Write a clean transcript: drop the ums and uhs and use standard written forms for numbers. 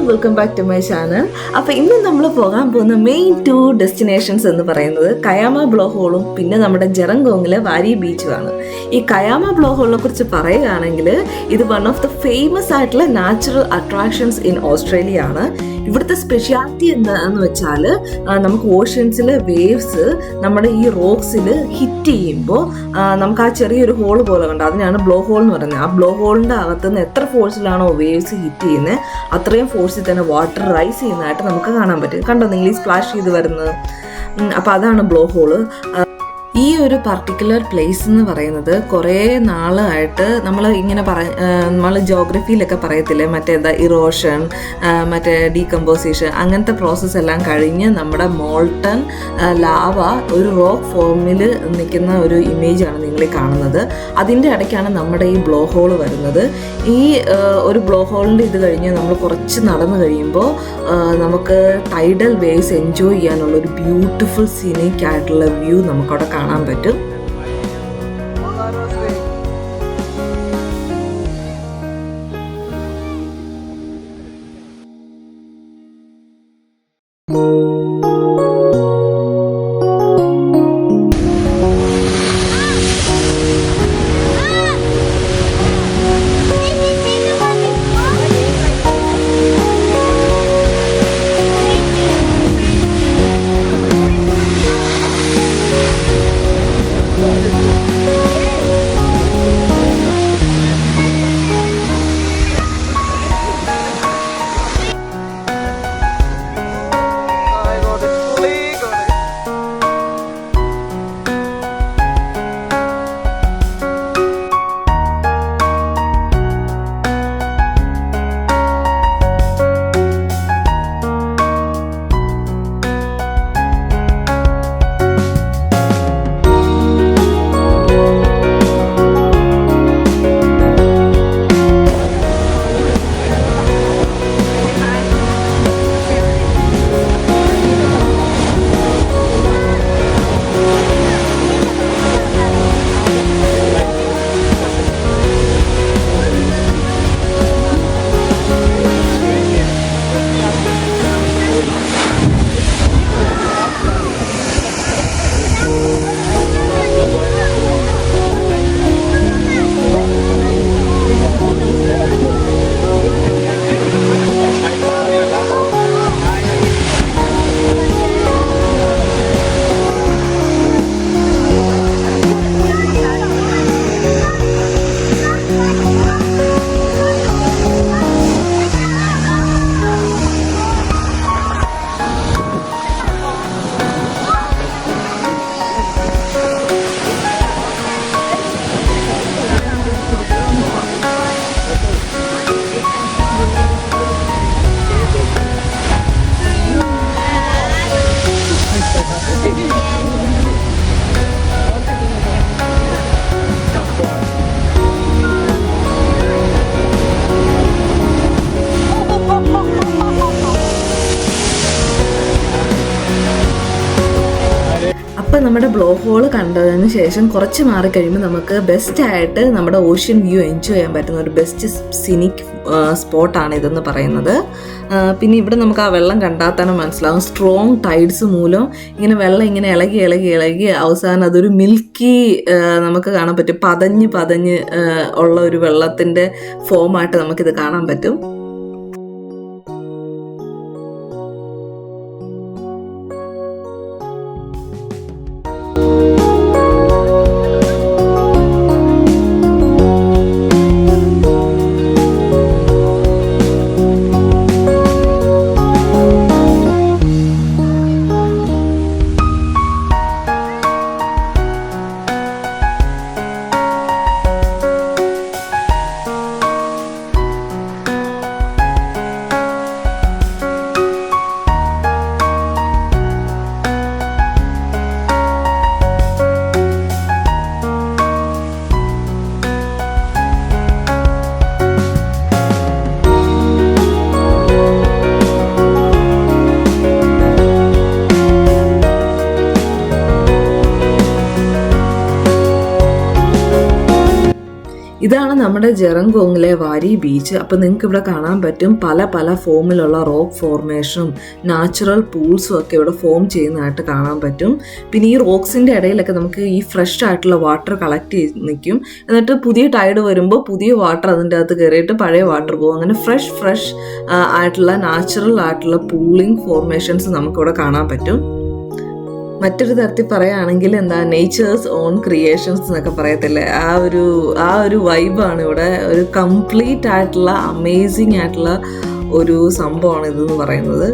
Welcome back to my channel. അപ്പോൾ ഇന്ന് നമ്മൾ പോകാൻ പോകുന്ന മെയിൻ 2 ഡെസ്റ്റിനേഷൻസ് എന്ന് പറയുന്നത് കയാമ ബ്ലോ ഹോളും പിന്നെ നമ്മുടെ ജെറങ്കോങ്ങിലെ വാരി ബീച്ചുമാണ്. ഈ കയാമ ബ്ലോ ഹോളിനെ കുറിച്ച് പറയുകയാണെങ്കിൽ ഇത് വൺ ഓഫ് ദ ഫേമസ് ആയിട്ടുള്ള നാച്ചുറൽ അട്രാക്ഷൻസ് ഇൻ ഓസ്ട്രേലിയ ആണ്. ഇവിടുത്തെ സ്പെഷ്യാലിറ്റി എന്താണെന്ന് വെച്ചാൽ നമുക്ക് ഓഷ്യൻസിലെ വേവ്സ് നമ്മുടെ ഈ റോക്സിൽ ഹിറ്റ് ചെയ്യുമ്പോൾ നമുക്ക് ആ ചെറിയൊരു ഹോൾ പോലെ കണ്ടോ, അതിനാണ് ബ്ലോ ഹോൾ എന്ന് പറയുന്നത്. ആ ബ്ലോ ഹോളിൻ്റെ അകത്തുനിന്ന് എത്ര ഫോഴ്സിലാണോ വേവ്സ് ഹിറ്റ് ചെയ്യുന്നത് അത്രയും ഫോഴ്സിൽ തന്നെ വാട്ടർ റൈസ് ചെയ്യുന്നതായിട്ട് നമുക്ക് കാണാൻ പറ്റും. കണ്ടോ നിങ്ങൾ ഈ സ്പ്ലാഷ് ചെയ്ത് വരുന്നത്? അപ്പോൾ അതാണ് ബ്ലോ ഹോള്. ഈ ഒരു പർട്ടിക്കുലർ പ്ലേസ് എന്ന് പറയുന്നത് കുറേ നാളായിട്ട് നമ്മൾ നമ്മൾ ജോഗ്രഫിയിലൊക്കെ പറയത്തില്ലേ, മറ്റേതാ ഇറോഷൻ, മറ്റേ ഡീകമ്പോസിഷൻ, അങ്ങനത്തെ പ്രോസസ്സ് എല്ലാം കഴിഞ്ഞ് നമ്മുടെ മോൾട്ടൺ ലാവ ഒരു റോക്ക് ഫോമിൽ നിൽക്കുന്ന ഒരു ഇമേജാണ് നിങ്ങൾ കാണുന്നത്. അതിൻ്റെ ഇടയ്ക്കാണ് നമ്മുടെ ഈ ബ്ലോ ഹോൾ വരുന്നത്. ഈ ഒരു ബ്ലോ ഹോളിൻ്റെ ഇത് കഴിഞ്ഞ് നമ്മൾ കുറച്ച് നടന്നു കഴിയുമ്പോൾ നമുക്ക് ടൈഡൽ വേവ്സ് എൻജോയ് ചെയ്യാനുള്ള ഒരു ബ്യൂട്ടിഫുൾ സീനിക് ആയിട്ടുള്ള വ്യൂ നമുക്കവിടെ കാണാൻ പറ്റും. അപ്പം നമ്മുടെ ബ്ലോ ഹോൾ കണ്ടതിന് ശേഷം കുറച്ച് മാറിക്കഴിയുമ്പോൾ നമുക്ക് ബെസ്റ്റായിട്ട് നമ്മുടെ ഓഷ്യൻ വ്യൂ എൻജോയ് ചെയ്യാൻ പറ്റുന്ന ഒരു ബെസ്റ്റ് സിനിക് സ്പോട്ടാണ് ഇതെന്ന് പറയുന്നത്. പിന്നെ ഇവിടെ നമുക്ക് ആ വെള്ളം കണ്ടാൽ തന്നെ മനസ്സിലാവും, സ്ട്രോങ് ടൈഡ്സ് മൂലം ഇങ്ങനെ വെള്ളം ഇങ്ങനെ ഇളകി ഇളകി ഇളകി അവസാനം അതൊരു മിൽക്കി നമുക്ക് കാണാൻ പറ്റും. പതഞ്ഞ് ഉള്ള ഒരു വെള്ളത്തിൻ്റെ ഫോമായിട്ട് നമുക്കിത് കാണാൻ പറ്റും. ഇതാണ് നമ്മുടെ ജെറങ്കോങ്ങിലെ വാരി ബീച്ച്. അപ്പോൾ നിങ്ങൾക്ക് ഇവിടെ കാണാൻ പറ്റും പല പല ഫോമിലുള്ള റോക്ക് ഫോർമേഷനും നാച്ചുറൽ പൂൾസും ഒക്കെ ഇവിടെ ഫോം ചെയ്യുന്നതായിട്ട് കാണാൻ പറ്റും. പിന്നെ ഈ റോക്സിൻ്റെ ഇടയിലൊക്കെ നമുക്ക് ഈ ഫ്രഷ് ആയിട്ടുള്ള വാട്ടർ കളക്ട് ചെയ്ത് നിൽക്കും. എന്നിട്ട് പുതിയ ടൈഡ് വരുമ്പോൾ പുതിയ വാട്ടർ അതിൻ്റെ അകത്ത് കയറിയിട്ട് പഴയ വാട്ടർ പോകും. അങ്ങനെ ഫ്രഷ് ആയിട്ടുള്ള നാച്ചുറൽ ആയിട്ടുള്ള പൂളിംഗ് ഫോർമേഷൻസ് നമുക്കിവിടെ കാണാൻ പറ്റും. മറ്റൊരു തരത്തിൽ പറയുകയാണെങ്കിൽ നേച്ചേഴ്സ് ഓൺ ക്രിയേഷൻസ് എന്നൊക്കെ പറയത്തില്ലേ, ആ ഒരു വൈബാണ് ഇവിടെ. ഒരു കംപ്ലീറ്റ് ആയിട്ടുള്ള അമേസിങ് ആയിട്ടുള്ള ഒരു സംഭവമാണ് ഇതെന്ന് പറയുന്നത്.